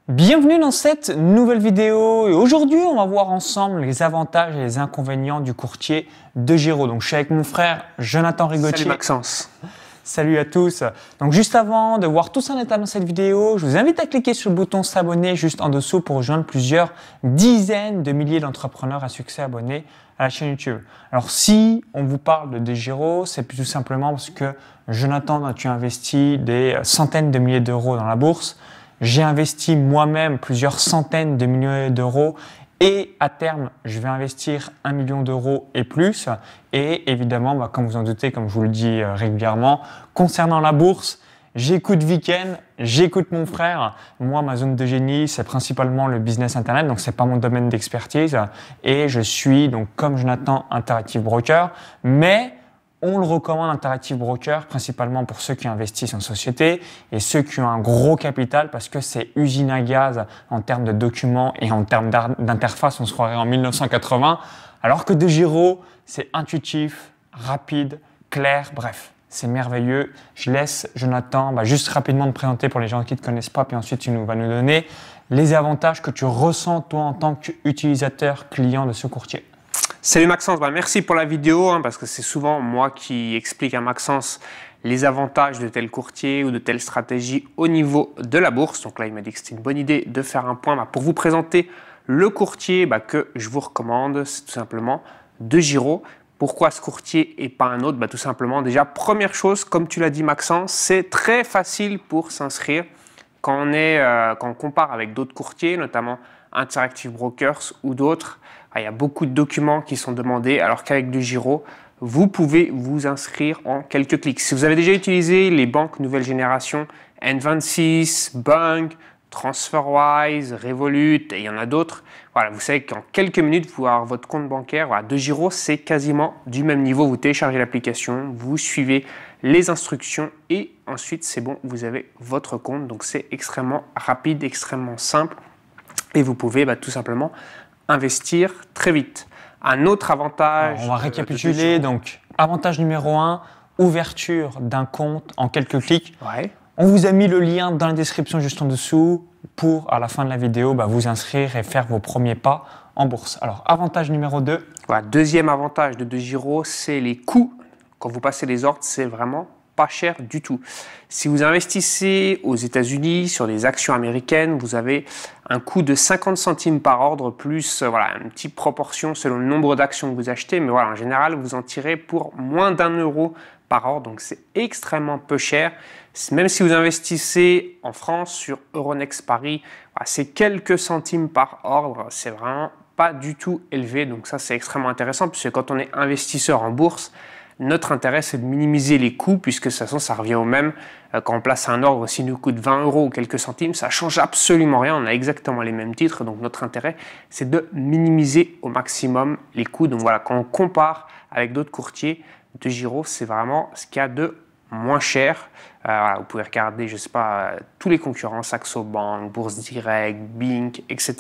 Bienvenue dans cette nouvelle vidéo et aujourd'hui on va voir ensemble les avantages et les inconvénients du courtier DeGiro. Donc je suis avec mon frère Jonathan Rigotier. Salut Maxence. Salut à tous. Donc juste avant de voir tout ça en détail dans cette vidéo, je vous invite à cliquer sur le bouton s'abonner juste en dessous pour rejoindre plusieurs dizaines de milliers d'entrepreneurs à succès abonnés à la chaîne YouTube. Alors si on vous parle de DeGiro, c'est tout simplement parce que Jonathan, tu as investi des centaines de milliers d'euros dans la bourse. J'ai investi moi-même plusieurs centaines de millions d'euros et à terme, je vais investir 1 million d'euros et plus. Et évidemment, comme vous en doutez, comme je vous le dis régulièrement, concernant la bourse, j'écoute Weekend, j'écoute mon frère. Moi, ma zone de génie, c'est principalement le business internet, donc c'est pas mon domaine d'expertise. Et je suis donc comme Jonathan, Interactive Broker, mais on le recommande Interactive Broker principalement pour ceux qui investissent en société et ceux qui ont un gros capital parce que c'est usine à gaz en termes de documents et en termes d'interface, on se croirait en 1980. Alors que DeGiro, c'est intuitif, rapide, clair, bref, c'est merveilleux. Je laisse Jonathan juste rapidement te présenter pour les gens qui ne te connaissent pas, puis ensuite tu vas nous donner les avantages que tu ressens toi en tant qu'utilisateur client de ce courtier. Salut Maxence, merci pour la vidéo parce que c'est souvent moi qui explique à Maxence les avantages de tel courtier ou de telle stratégie au niveau de la bourse. Donc là, il m'a dit que c'était une bonne idée de faire un point pour vous présenter le courtier que je vous recommande. C'est tout simplement DeGiro. Pourquoi ce courtier et pas un autre? Tout simplement, déjà, première chose, comme tu l'as dit Maxence, c'est très facile pour s'inscrire quand on compare avec d'autres courtiers, notamment Interactive Brokers ou d'autres. Il y a beaucoup de documents qui sont demandés, alors qu'avec DeGiro, vous pouvez vous inscrire en quelques clics. Si vous avez déjà utilisé les banques nouvelle génération, N26, Bunk, TransferWise, Revolut, et il y en a d'autres, vous savez qu'en quelques minutes, vous pouvez avoir votre compte bancaire. DeGiro, c'est quasiment du même niveau. Vous téléchargez l'application, vous suivez les instructions et ensuite, c'est bon, vous avez votre compte. Donc, c'est extrêmement rapide, extrêmement simple et vous pouvez tout simplement investir très vite. Un autre avantage... Alors, on va récapituler. Donc, avantage numéro 1, ouverture d'un compte en quelques clics. Ouais. On vous a mis le lien dans la description juste en dessous pour, à la fin de la vidéo, vous inscrire et faire vos premiers pas en bourse. Alors, avantage numéro 2. Deuxième avantage de DeGiro, c'est les coûts. Quand vous passez les ordres, c'est vraiment pas cher du tout. Si vous investissez aux États-Unis sur des actions américaines, vous avez un coût de 50 centimes par ordre plus une petite proportion selon le nombre d'actions que vous achetez. Mais en général, vous en tirez pour moins d'1 euro par ordre. Donc, c'est extrêmement peu cher. Même si vous investissez en France sur Euronext Paris, c'est quelques centimes par ordre. C'est vraiment pas du tout élevé. Donc, ça, c'est extrêmement intéressant puisque quand on est investisseur en bourse, notre intérêt, c'est de minimiser les coûts puisque de toute façon, ça revient au même. Quand on place un ordre, s'il nous coûte 20 euros ou quelques centimes, ça ne change absolument rien. On a exactement les mêmes titres. Donc, notre intérêt, c'est de minimiser au maximum les coûts. Donc, quand on compare avec d'autres courtiers, DeGiro, c'est vraiment ce qu'il y a de moins cher. Vous pouvez regarder, je ne sais pas, tous les concurrents, Saxo Bank, Bourse Direct, Bink, etc.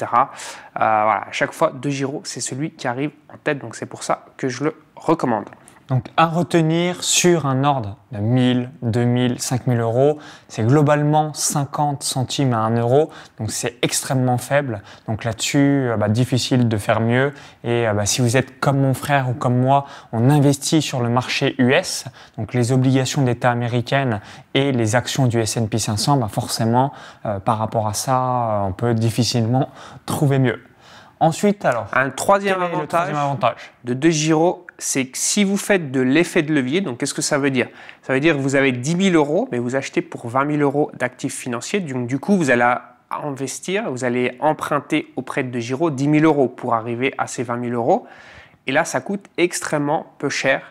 À chaque fois, DeGiro, c'est celui qui arrive en tête. Donc, c'est pour ça que je le recommande. Donc, à retenir sur un ordre de 1000, 2000, 5000 euros, c'est globalement 50 centimes à 1 euro. Donc, c'est extrêmement faible. Donc, là-dessus, difficile de faire mieux. Et si vous êtes comme mon frère ou comme moi, on investit sur le marché US, donc les obligations d'État américaines et les actions du S&P 500, forcément, par rapport à ça, on peut difficilement trouver mieux. Ensuite, alors, un troisième avantage de DeGiro, c'est que si vous faites de l'effet de levier, donc qu'est-ce que ça veut dire? Ça veut dire que vous avez 10 000 euros, mais vous achetez pour 20 000 euros d'actifs financiers. Donc, du coup, vous allez investir, vous allez emprunter auprès de DeGiro 10 000 euros pour arriver à ces 20 000 euros. Et là, ça coûte extrêmement peu cher.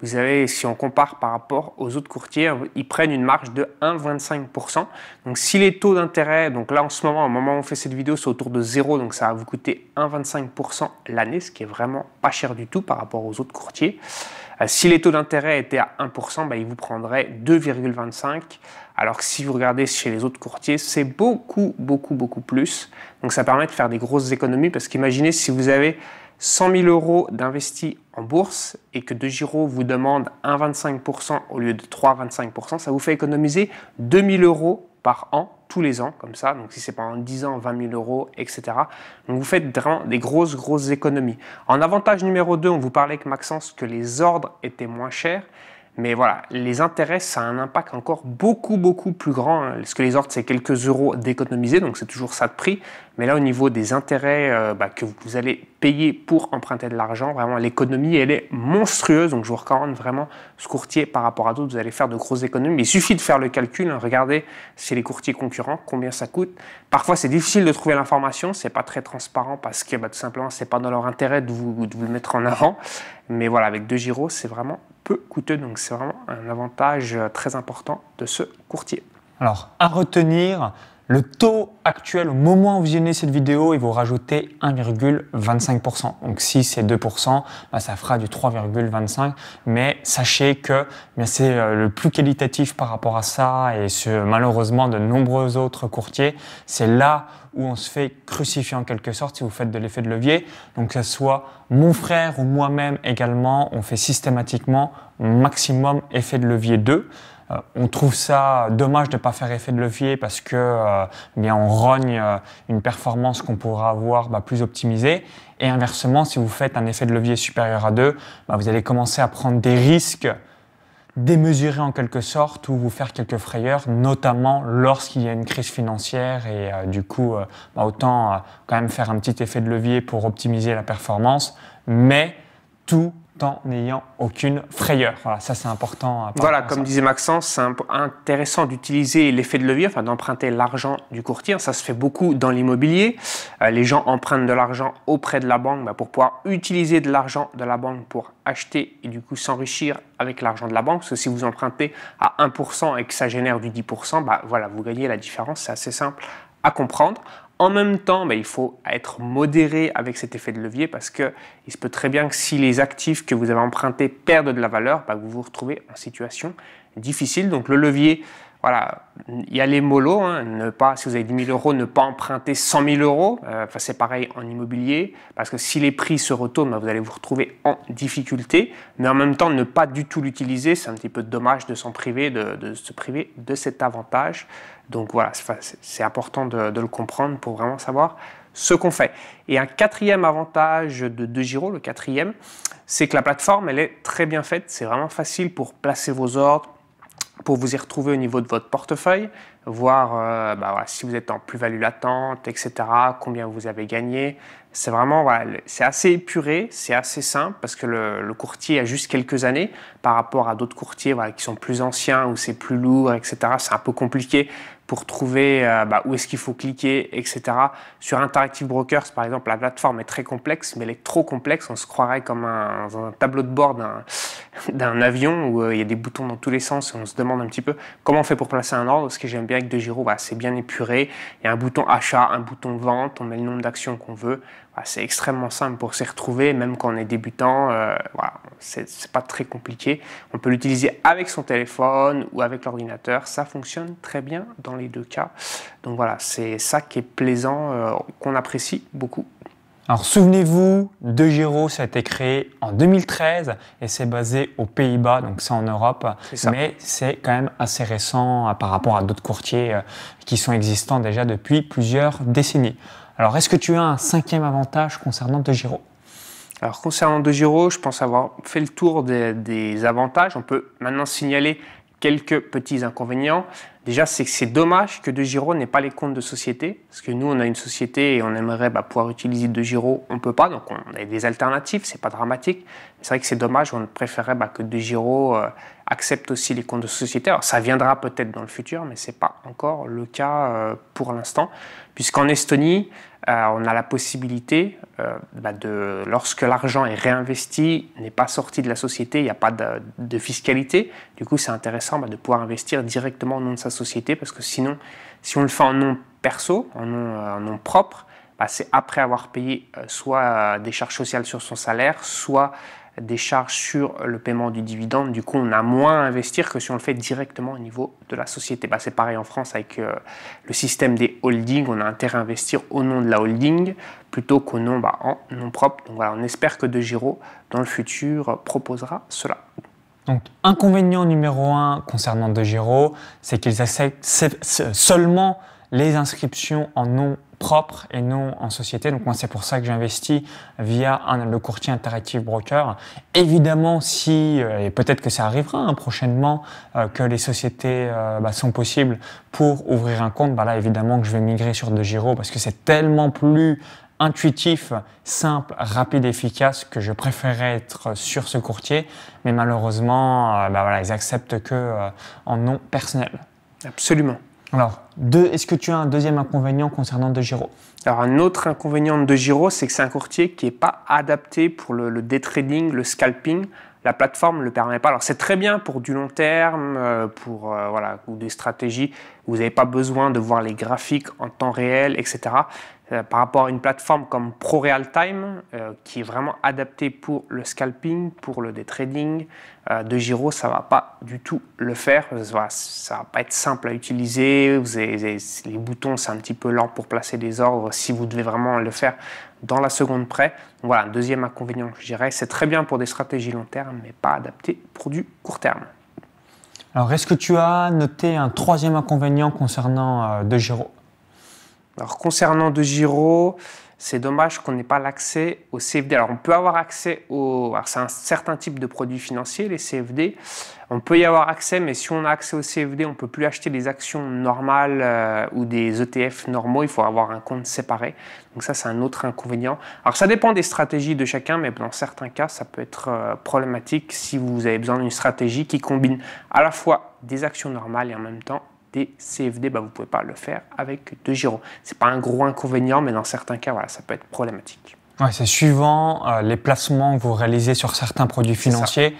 Vous avez, si on compare par rapport aux autres courtiers, ils prennent une marge de 1,25%. Donc, si les taux d'intérêt, donc là en ce moment, au moment où on fait cette vidéo, c'est autour de 0, donc ça va vous coûter 1,25% l'année, ce qui est vraiment pas cher du tout par rapport aux autres courtiers. Si les taux d'intérêt étaient à 1%, ils vous prendraient 2,25%. Alors que si vous regardez chez les autres courtiers, c'est beaucoup plus. Donc, ça permet de faire des grosses économies parce qu'imaginez si vous avez 100 000 euros d'investis en bourse et que DeGiro vous demande 1,25% au lieu de 3,25%, ça vous fait économiser 2 000 euros par an, tous les ans, comme ça. Donc, si c'est pendant 10 ans, 20 000 euros, etc. Donc, vous faites vraiment des grosses économies. En avantage numéro 2, on vous parlait avec Maxence que les ordres étaient moins chers. Mais voilà, les intérêts, ça a un impact encore beaucoup plus grand. Hein. Parce que les ordres, c'est quelques euros d'économiser, donc c'est toujours ça de prix. Mais là, au niveau des intérêts que vous allez payer pour emprunter de l'argent, vraiment, l'économie, elle est monstrueuse. Donc, je vous recommande vraiment ce courtier par rapport à d'autres. Vous allez faire de grosses économies. Mais il suffit de faire le calcul. Hein. Regardez chez les courtiers concurrents combien ça coûte. Parfois, c'est difficile de trouver l'information. C'est pas très transparent parce que tout simplement, c'est pas dans leur intérêt de vous le mettre en avant. Mais voilà, avec DEGIRO, c'est vraiment peu coûteux. Donc, c'est vraiment un avantage très important de ce courtier. Alors, à retenir, le taux actuel au moment où vous visionnez cette vidéo, il vous rajoutez 1,25%. Donc si c'est 2%, ça fera du 3,25%. Mais sachez que c'est le plus qualitatif par rapport à ça et malheureusement de nombreux autres courtiers, c'est là où on se fait crucifier en quelque sorte si vous faites de l'effet de levier. Donc que ce soit mon frère ou moi-même également, on fait systématiquement maximum effet de levier 2. On trouve ça dommage de ne pas faire effet de levier parce que on rogne une performance qu'on pourra avoir plus optimisée. Et inversement, si vous faites un effet de levier supérieur à 2, vous allez commencer à prendre des risques démesurés en quelque sorte ou vous faire quelques frayeurs, notamment lorsqu'il y a une crise financière et du coup, autant quand même faire un petit effet de levier pour optimiser la performance, mais tout en n'ayant aucune frayeur. Voilà, ça c'est important. Voilà, comme disait Maxence, c'est intéressant d'utiliser l'effet de levier, d'emprunter l'argent du courtier. Ça se fait beaucoup dans l'immobilier. Les gens empruntent de l'argent auprès de la banque pour pouvoir utiliser de l'argent de la banque pour acheter et du coup s'enrichir avec l'argent de la banque. Parce que si vous empruntez à 1% et que ça génère du 10%, voilà, vous gagnez la différence. C'est assez simple à comprendre. En même temps, il faut être modéré avec cet effet de levier parce qu'il se peut très bien que si les actifs que vous avez empruntés perdent de la valeur, vous vous retrouvez en situation difficile. Donc le levier, voilà, il y a les mollo, si vous avez 10 000 euros, ne pas emprunter 100 000 euros. C'est pareil en immobilier parce que si les prix se retournent, vous allez vous retrouver en difficulté. Mais en même temps, ne pas du tout l'utiliser, c'est un petit peu dommage de s'en priver, de se priver de cet avantage. Donc voilà, c'est important de le comprendre pour vraiment savoir ce qu'on fait. Et un quatrième avantage de DEGIRO, le quatrième, c'est que la plateforme, elle est très bien faite. C'est vraiment facile pour placer vos ordres, pour vous y retrouver au niveau de votre portefeuille, voir si vous êtes en plus-value latente, etc., combien vous avez gagné. C'est vraiment, c'est assez épuré, c'est assez simple parce que le courtier a juste quelques années par rapport à d'autres courtiers qui sont plus anciens ou c'est plus lourd, etc. C'est un peu compliqué pour trouver où est-ce qu'il faut cliquer, etc. Sur Interactive Brokers, par exemple, la plateforme est très complexe, mais elle est trop complexe. On se croirait comme un tableau de bord d'un avion où il y a des boutons dans tous les sens et on se demande un petit peu comment on fait pour placer un ordre. Ce que j'aime bien avec DEGIRO, c'est bien épuré. Il y a un bouton achat, un bouton vente, on met le nombre d'actions qu'on veut. C'est extrêmement simple pour s'y retrouver, même quand on est débutant. C'est pas très compliqué. On peut l'utiliser avec son téléphone ou avec l'ordinateur. Ça fonctionne très bien dans les deux cas. Donc voilà, c'est ça qui est plaisant, qu'on apprécie beaucoup. Alors souvenez-vous, DEGIRO, ça a été créé en 2013 et c'est basé aux Pays-Bas, donc c'est en Europe, mais c'est quand même assez récent par rapport à d'autres courtiers qui sont existants déjà depuis plusieurs décennies. Alors est-ce que tu as un cinquième avantage concernant DEGIRO ? Alors concernant DEGIRO, je pense avoir fait le tour des avantages. On peut maintenant signaler quelques petits inconvénients. Déjà, c'est que c'est dommage que DEGIRO n'ait pas les comptes de société, parce que nous, on a une société et on aimerait pouvoir utiliser DEGIRO, on ne peut pas, donc on a des alternatives, c'est pas dramatique. C'est vrai que c'est dommage, on préférerait que DEGIRO accepte aussi les comptes de société. Alors ça viendra peut-être dans le futur, mais ce n'est pas encore le cas pour l'instant, puisqu'en Estonie, on a la possibilité, lorsque l'argent est réinvesti, n'est pas sorti de la société, il n'y a pas de fiscalité. Du coup, c'est intéressant de pouvoir investir directement au nom de sa société, parce que sinon, si on le fait en nom perso, en nom propre, c'est après avoir payé soit des charges sociales sur son salaire, soit des charges sur le paiement du dividende. Du coup, on a moins à investir que si on le fait directement au niveau de la société. C'est pareil en France avec le système des holdings. On a intérêt à investir au nom de la holding plutôt qu'au nom en nom propre. Donc voilà, on espère que DEGIRO, dans le futur, proposera cela. Donc, inconvénient numéro 1 concernant DeGiro, c'est qu'ils acceptent seulement les inscriptions en nom propre et non en société. Donc moi, c'est pour ça que j'investis via le courtier Interactive Broker. Évidemment, si, et peut-être que ça arrivera prochainement, que les sociétés sont possibles pour ouvrir un compte, là, évidemment que je vais migrer sur DeGiro parce que c'est tellement plus intuitif, simple, rapide, efficace que je préférais être sur ce courtier. Mais malheureusement, ils acceptent que en nom personnel. Absolument. Alors, est-ce que tu as un deuxième inconvénient concernant DeGiro? Alors, un autre inconvénient de DeGiro, c'est que c'est un courtier qui n'est pas adapté pour le day trading, le scalping. La plateforme ne le permet pas. Alors, c'est très bien pour du long terme, ou des stratégies où vous n'avez pas besoin de voir les graphiques en temps réel, etc. Par rapport à une plateforme comme ProRealTime, qui est vraiment adaptée pour le scalping, pour le day trading, DeGiro, ça ne va pas du tout le faire. Ça ne va pas être simple à utiliser. Les boutons, c'est un petit peu lent pour placer des ordres si vous devez vraiment le faire dans la seconde près. Donc voilà, un deuxième inconvénient, je dirais. C'est très bien pour des stratégies long terme, mais pas adapté pour du court terme. Alors, est-ce que tu as noté un troisième inconvénient concernant DeGiro? Alors, concernant DeGiro, c'est dommage qu'on n'ait pas l'accès au CFD. Alors, on peut avoir accès c'est un certain type de produits financiers, les CFD. On peut y avoir accès, mais si on a accès au CFD, on ne peut plus acheter des actions normales ou des ETF normaux. Il faut avoir un compte séparé. Donc ça, c'est un autre inconvénient. Alors, ça dépend des stratégies de chacun, mais dans certains cas, ça peut être problématique si vous avez besoin d'une stratégie qui combine à la fois des actions normales et en même temps des CFD, vous ne pouvez pas le faire avec DeGiro. Ce n'est pas un gros inconvénient, mais dans certains cas, ça peut être problématique. Ouais, c'est suivant les placements que vous réalisez sur certains produits financiers.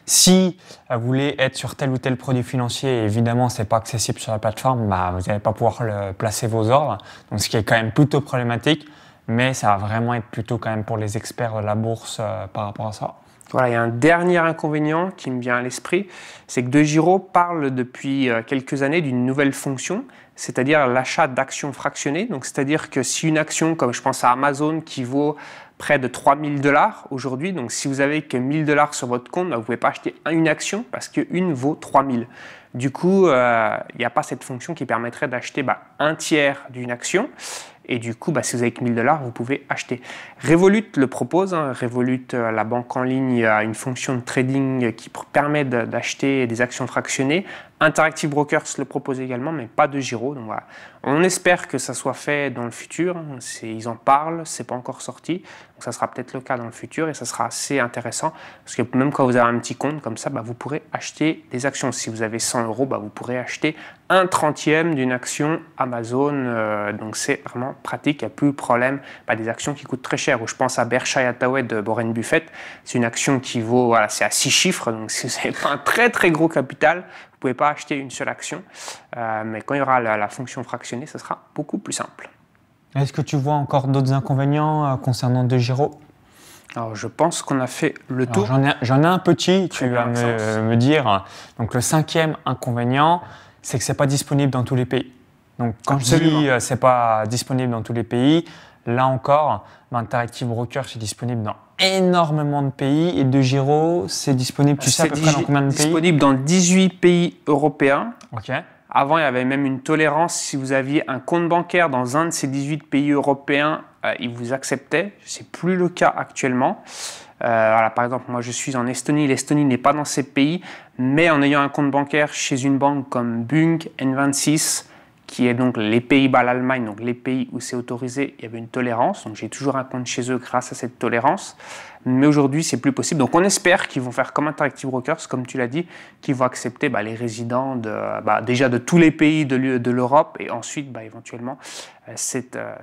Si vous voulez être sur tel ou tel produit financier, évidemment, ce n'est pas accessible sur la plateforme, vous n'allez pas pouvoir placer vos ordres. Donc, ce qui est quand même plutôt problématique, mais ça va vraiment être plutôt quand même pour les experts de la bourse par rapport à ça. Voilà, il y a un dernier inconvénient qui me vient à l'esprit, c'est que DeGiro parle depuis quelques années d'une nouvelle fonction, c'est-à-dire l'achat d'actions fractionnées. Donc, c'est-à-dire que si une action, comme je pense à Amazon, qui vaut près de 3 000 $ aujourd'hui, donc si vous avez que 1 000 $ sur votre compte, vous ne pouvez pas acheter une action parce qu'une vaut 3 000. Du coup, il n'y a pas cette fonction qui permettrait d'acheter un tiers d'une action. Et du coup, si vous avez que 1 000 $, vous pouvez acheter. Revolut le propose. Revolut, la banque en ligne, a une fonction de trading qui permet d'acheter des actions fractionnées. Interactive Brokers le propose également, mais pas DeGiro. Donc voilà. On espère que ça soit fait dans le futur. Ils en parlent, c'est pas encore sorti. Donc ça sera peut-être le cas dans le futur et ça sera assez intéressant. Parce que même quand vous avez un petit compte comme ça, vous pourrez acheter des actions. Si vous avez 100 €, vous pourrez acheter 1/30 d'une action Amazon. Donc c'est vraiment pratique. Il n'y a plus de problème. Des actions qui coûtent très cher. Je pense à Berkshire Hathaway de Warren Buffett. C'est une action qui vaut, c'est à 6 chiffres. Donc si vous n'avez pas un très très gros capital, vous ne pouvez pas acheter une seule action, mais quand il y aura la fonction fractionnée, ce sera beaucoup plus simple. Est-ce que tu vois encore d'autres inconvénients concernant DeGiro? Alors, je pense qu'on a fait le tour. J'en ai un petit, tu vas me dire. Donc, le cinquième inconvénient, c'est que ce n'est pas disponible dans tous les pays. Donc, quand je dis ce n'est pas disponible dans tous les pays, là encore, Interactive Broker, c'est disponible dans énormément de pays et DeGiro, c'est disponible, tu sais à peu près dans combien de pays? Disponible dans 18 pays européens. Ok. Avant, il y avait même une tolérance. Si vous aviez un compte bancaire dans un de ces 18 pays européens, ils vous acceptaient. Ce n'est plus le cas actuellement. Par exemple, moi je suis en Estonie. L'Estonie n'est pas dans ces pays, mais en ayant un compte bancaire chez une banque comme Bung, N26, qui est donc les Pays-Bas, l'Allemagne, donc les pays où c'est autorisé, il y avait une tolérance. Donc j'ai toujours un compte chez eux grâce à cette tolérance. Mais aujourd'hui, c'est plus possible. Donc on espère qu'ils vont faire comme Interactive Brokers, comme tu l'as dit, qu'ils vont accepter les résidents déjà de tous les pays de l'Europe et ensuite éventuellement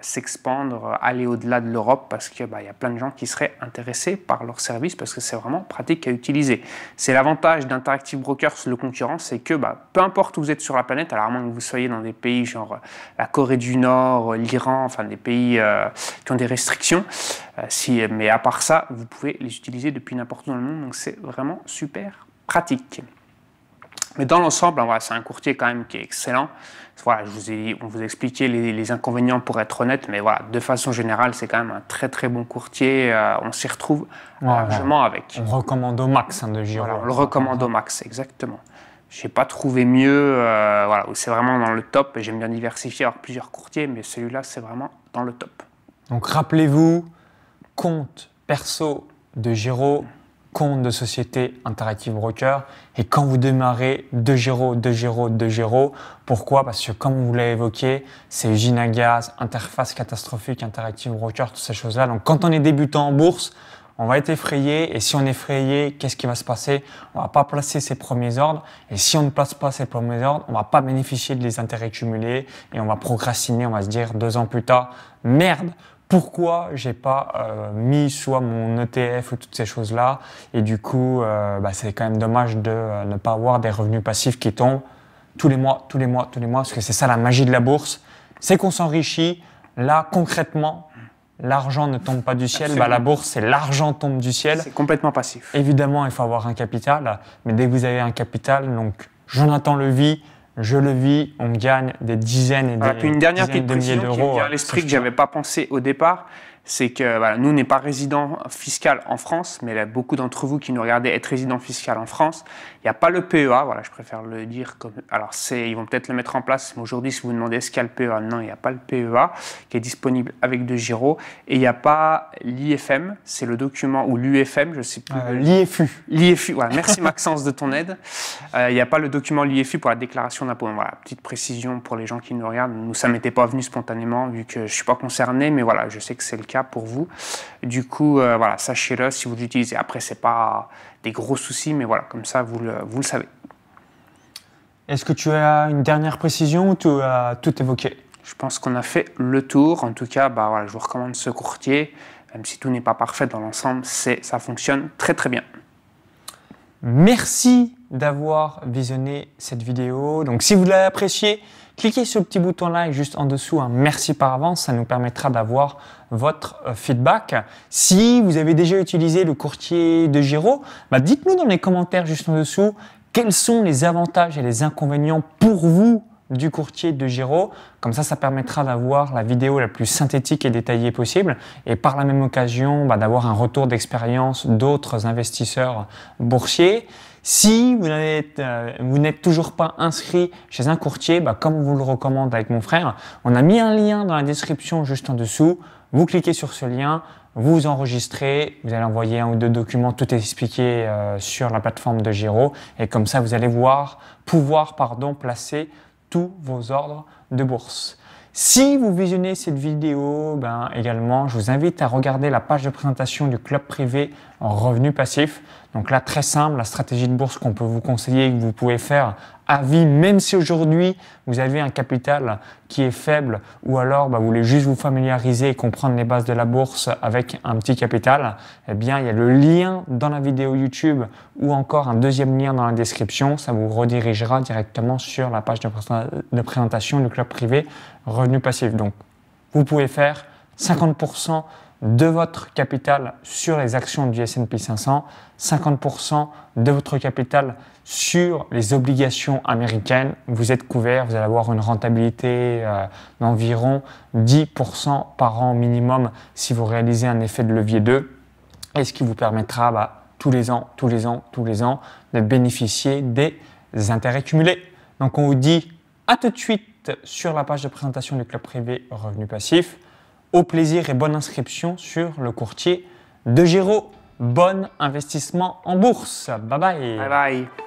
s'expandre, aller au-delà de l'Europe parce qu'il y a plein de gens qui seraient intéressés par leur service parce que c'est vraiment pratique à utiliser. C'est l'avantage d'Interactive Brokers, le concurrent, c'est que peu importe où vous êtes sur la planète, alors à moins que vous soyez dans des pays genre la Corée du Nord, l'Iran, enfin des pays qui ont des restrictions, mais à part ça, vous pouvez les utiliser depuis n'importe où dans le monde, donc c'est vraiment super pratique. Mais dans l'ensemble, voilà, c'est un courtier quand même qui est excellent. Voilà, on vous a expliqué les inconvénients pour être honnête, mais voilà, de façon générale, c'est quand même un très très bon courtier. On s'y retrouve largement avec. On recommande au max de Giro. Voilà, on le recommande au max, exactement. Je n'ai pas trouvé mieux. Voilà, c'est vraiment dans le top. J'aime bien diversifier, avoir plusieurs courtiers, mais celui-là, c'est vraiment dans le top. Donc rappelez-vous, compte perso de Giro, compte de société Interactive Broker. Et quand vous démarrez de Giro. Pourquoi? Parce que comme vous l'avez évoqué, c'est usine à gaz, interface catastrophique, Interactive Broker, toutes ces choses-là. Donc quand on est débutant en bourse, on va être effrayé. Et si on est effrayé, qu'est-ce qui va se passer? On va pas placer ses premiers ordres. Et si on ne place pas ses premiers ordres, on va pas bénéficier des intérêts cumulés. Et on va procrastiner. On va se dire 2 ans plus tard, merde! Pourquoi j'ai pas mis soit mon ETF ou toutes ces choses-là? Et du coup, c'est quand même dommage de ne pas avoir des revenus passifs qui tombent tous les mois, parce que c'est ça la magie de la bourse, c'est qu'on s'enrichit. Là, concrètement, l'argent ne tombe pas du ciel. La bourse, c'est l'argent tombe du ciel. C'est complètement passif. Évidemment, il faut avoir un capital, mais dès que vous avez un capital, donc Jonathan le vit, je le vis, on gagne des dizaines et puis une dernière petite de milliers précision qui d'euros. me vient à l'esprit que je n'avais pas pensé au départ, c'est que nous, on n'est pas résident fiscal en France, mais il y a beaucoup d'entre vous qui nous regardez être résident fiscal en France. Il n'y a pas le PEA, voilà, je préfère le dire. Alors, ils vont peut-être le mettre en place, mais aujourd'hui, si vous demandez est-ce qu'il y a le PEA, non, il n'y a pas le PEA qui est disponible avec de Giro. Et il n'y a pas l'IFM, c'est le document, ou l'UFM, je ne sais plus. L'IFU. L'IFU, voilà, merci Maxence de ton aide. Il n'y a pas le document l'IFU pour la déclaration d'impôt. Voilà, petite précision pour les gens qui nous regardent. Nous, ça ne m'était pas venu spontanément, vu que je ne suis pas concerné, mais voilà, je sais que c'est le cas pour vous. Du coup, voilà, sachez-le si vous l'utilisez. Après, ce n'est pas des gros soucis, mais voilà, comme ça, vous le savez. Est-ce que tu as une dernière précision ou tu as tout évoqué? Je pense qu'on a fait le tour. En tout cas, voilà, je vous recommande ce courtier. Même si tout n'est pas parfait dans l'ensemble, ça fonctionne très très bien. Merci d'avoir visionné cette vidéo. Donc, si vous l'avez apprécié, cliquez sur le petit bouton like juste en dessous. Merci par avance, ça nous permettra d'avoir votre feedback. Si vous avez déjà utilisé le courtier de Giro, dites-nous dans les commentaires juste en dessous quels sont les avantages et les inconvénients pour vous du courtier de Giro. Comme ça permettra d'avoir la vidéo la plus synthétique et détaillée possible et par la même occasion d'avoir un retour d'expérience d'autres investisseurs boursiers. Si vous n'êtes toujours pas inscrit chez un courtier, comme on vous le recommande avec mon frère, on a mis un lien dans la description juste en dessous. Vous cliquez sur ce lien, vous enregistrez, vous allez envoyer 1 ou 2 documents, tout est expliqué sur la plateforme de Giro. Et comme ça, vous allez pouvoir placer tous vos ordres de bourse. Si vous visionnez cette vidéo, également, je vous invite à regarder la page de présentation du club privé en revenu passif. Donc là, très simple, la stratégie de bourse qu'on peut vous conseiller, que vous pouvez faire à vie, même si aujourd'hui vous avez un capital qui est faible ou alors vous voulez juste vous familiariser et comprendre les bases de la bourse avec un petit capital, eh bien il y a le lien dans la vidéo YouTube ou encore un deuxième lien dans la description. Ça vous redirigera directement sur la page de présentation du club privé revenu passif. Donc vous pouvez faire 50% de votre capital sur les actions du S&P 500, 50% de votre capital sur les obligations américaines. Vous êtes couvert, vous allez avoir une rentabilité d'environ 10% par an minimum si vous réalisez un effet de levier 2, et ce qui vous permettra tous les ans de bénéficier des intérêts cumulés. Donc on vous dit à tout de suite sur la page de présentation du club privé revenu passif. Au plaisir et bonne inscription sur le courtier de Giro. Bon investissement en bourse. Bye bye. Bye bye.